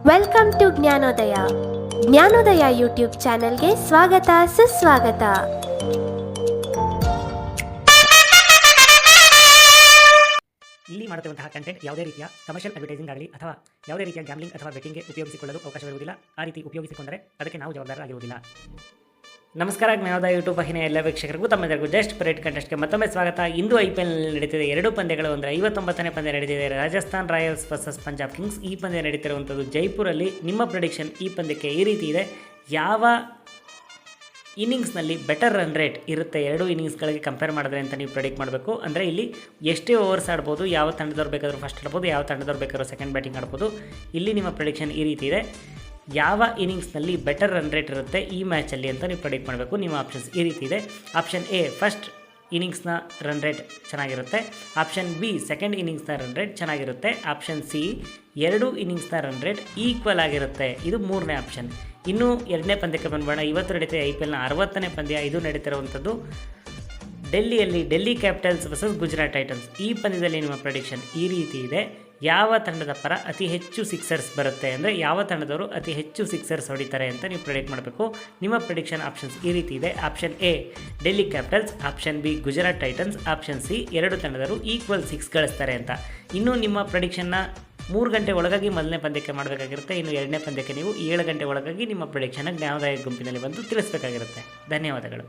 Welcome to Jnanodaya. Jnanodaya YouTube ಚಾನೆಲ್ಗೆ ಸ್ವಾಗತ ಸುಸ್ವಾಗತ. ಇಲ್ಲಿ ಮಾಡುತ್ತಿರುವಂತಹ ಕಂಟೆಂಟ್ ಯಾವುದೇ ರೀತಿಯ ಕಮರ್ಷಿಯಲ್ ಅಡ್ವರ್ಟೈಸಿಂಗ್ ಆಗಲಿ ಅಥವಾ ಯಾವುದೇ ರೀತಿಯ ಗ್ಯಾಮ್ಲಿಂಗ್ ಅಥವಾ ಬೆಟ್ಟಿಂಗ್ಗೆ ಉಪಯೋಗಿಸಿಕೊಳ್ಳಲು ಅವಕಾಶವಿರುವುದಿಲ್ಲ. ಆ ರೀತಿ ಉಪಯೋಗಿಸಿಕೊಂಡರೆ ಅದಕ್ಕೆ ನಾವು ಜವಾಬ್ದಾರರಾಗಿರುವುದಿಲ್ಲ. ನಮಸ್ಕಾರ, ಜ್ಞಾನೋದಯ ಯೂಟ್ಯೂಬ್ ವಾಹಿನಿಯ ಎಲ್ಲ ವೀಕ್ಷಕರಿಗೂ ತಮ್ಮೆಲ್ಲರಿಗೂ ಜಸ್ಟ್ ಪರೇಡ್ ಕಂಟೆಸ್ಟ್ಗೆ ಮತ್ತೊಮ್ಮೆ ಸ್ವಾಗತ. ಇಂದು IPL ನಡೀತಿದೆ ಎರಡು ಪಂದ್ಯಗಳು. ಅಂದರೆ 59ನೇ ಪಂದ್ಯ ನಡೀತಿದೆ, Rajasthan Royals versus Punjab Kings. ಈ ಪಂದ್ಯ ನಡೀತಿರುವಂಥದ್ದು ಜೈಪುರಲ್ಲಿ. ನಿಮ್ಮ ಪ್ರೆಡಿಕ್ಷನ್ ಈ ಪಂದ್ಯಕ್ಕೆ ಈ ರೀತಿ ಇದೆ. ಯಾವ ಇನ್ನಿಂಗ್ಸ್ನಲ್ಲಿ ಬೆಟರ್ ರನ್ ರೇಟ್ ಇರುತ್ತೆ ಎರಡು ಇನ್ನಿಂಗ್ಸ್ಗಳಿಗೆ ಕಂಪೇರ್ ಮಾಡಿದ್ರೆ ಅಂತ ನೀವು ಪ್ರೆಡಿಕ್ಟ್ ಮಾಡಬೇಕು. ಅಂದರೆ ಇಲ್ಲಿ ಎಷ್ಟೇ ಓವರ್ಸ್ ಆಡ್ಬೋದು, ಯಾವ ತಂಡದವ್ರು ಬೇಕಾದರೂ ಫಸ್ಟ್ ಆಡ್ಬೋದು, ಯಾವ ತಂಡದವ್ರು ಬೇಕಾದ್ರೂ ಸೆಕೆಂಡ್ ಬ್ಯಾಟಿಂಗ್ ಆಡ್ಬೋದು. ಇಲ್ಲಿ ನಿಮ್ಮ ಪ್ರೆಡಿಕ್ಷನ್ ಈ ರೀತಿ ಇದೆ. ಯಾವ ಇನ್ನಿಂಗ್ಸ್ನಲ್ಲಿ ಬೆಟರ್ ರನ್ ರೇಟ್ ಇರುತ್ತೆ ಈ ಮ್ಯಾಚಲ್ಲಿ ಅಂತ ನೀವು ಪ್ರೆಡಿಕ್ಟ್ ಮಾಡಬೇಕು. ನಿಮ್ಮ ಆಪ್ಷನ್ಸ್ ಈ ರೀತಿ ಇದೆ. ಆಪ್ಷನ್ ಎ, ಫಸ್ಟ್ ಇನ್ನಿಂಗ್ಸ್ನ ರನ್ ರೇಟ್ ಚೆನ್ನಾಗಿರುತ್ತೆ. ಆಪ್ಷನ್ ಬಿ, ಸೆಕೆಂಡ್ ಇನ್ನಿಂಗ್ಸ್ನ ರನ್ ರೇಟ್ ಚೆನ್ನಾಗಿರುತ್ತೆ. ಆಪ್ಷನ್ ಸಿ, ಎರಡು ಇನ್ನಿಂಗ್ಸ್ನ ರನ್ ರೇಟ್ ಈಕ್ವಲ್ ಆಗಿರುತ್ತೆ. ಇದು ಮೂರನೇ ಆಪ್ಷನ್. ಇನ್ನು ಎರಡನೇ ಪಂದ್ಯಕ್ಕೆ ಬಂದ್ಬೋಣ. ಇವತ್ತು ನಡೀತಿದೆ IPLನ 60ನೇ ಪಂದ್ಯ. ಇದು ನಡೀತಿರುವಂಥದ್ದು ಡೆಲ್ಲಿಯಲ್ಲಿ, Delhi Capitals versus Gujarat Titans. ಈ ಪಂದ್ಯದಲ್ಲಿ ನಿಮ್ಮ ಪ್ರೆಡಿಕ್ಷನ್ ಈ ರೀತಿ ಇದೆ. ಯಾವ ತಂಡದ ಪರ ಅತಿ ಹೆಚ್ಚು ಸಿಕ್ಸರ್ಸ್ ಬರುತ್ತೆ, ಅಂದರೆ ಯಾವ ತಂಡದವರು ಅತಿ ಹೆಚ್ಚು ಸಿಕ್ಸರ್ಸ್ ಹೊಡಿತಾರೆ ಅಂತ ನೀವು ಪ್ರೆಡಿಕ್ಟ್ ಮಾಡಬೇಕು. ನಿಮ್ಮ ಪ್ರೆಡಿಕ್ಷನ್ ಆಪ್ಷನ್ಸ್ ಈ ರೀತಿ ಇದೆ. Option A, Delhi capitals. Option B, Gujarat Titans. Option C, ಎರಡು ತಂಡದವರು ಈಕ್ವಲ್ 6 ಗಳಿಸ್ತಾರೆ ಅಂತ. ಇನ್ನು ನಿಮ್ಮ ಪ್ರೆಡಿಕ್ಷನ್ನ 3 ಗಂಟೆ ಒಳಗಾಗಿ ಮೊದಲನೇ ಪಂದ್ಯಕ್ಕೆ ಮಾಡಬೇಕಾಗಿರುತ್ತೆ. ಇನ್ನು ಎರಡನೇ ಪಂದ್ಯಕ್ಕೆ ನೀವು 7 ಗಂಟೆ ಒಳಗಾಗಿ ನಿಮ್ಮ ಪ್ರೆಡಿಕ್ಷನ್ನ ಜ್ಞಾನೋದಯ ಗುಂಪಿನಲ್ಲಿ ಬಂದು ತಿಳಿಸಬೇಕಾಗಿರುತ್ತೆ. ಧನ್ಯವಾದಗಳು.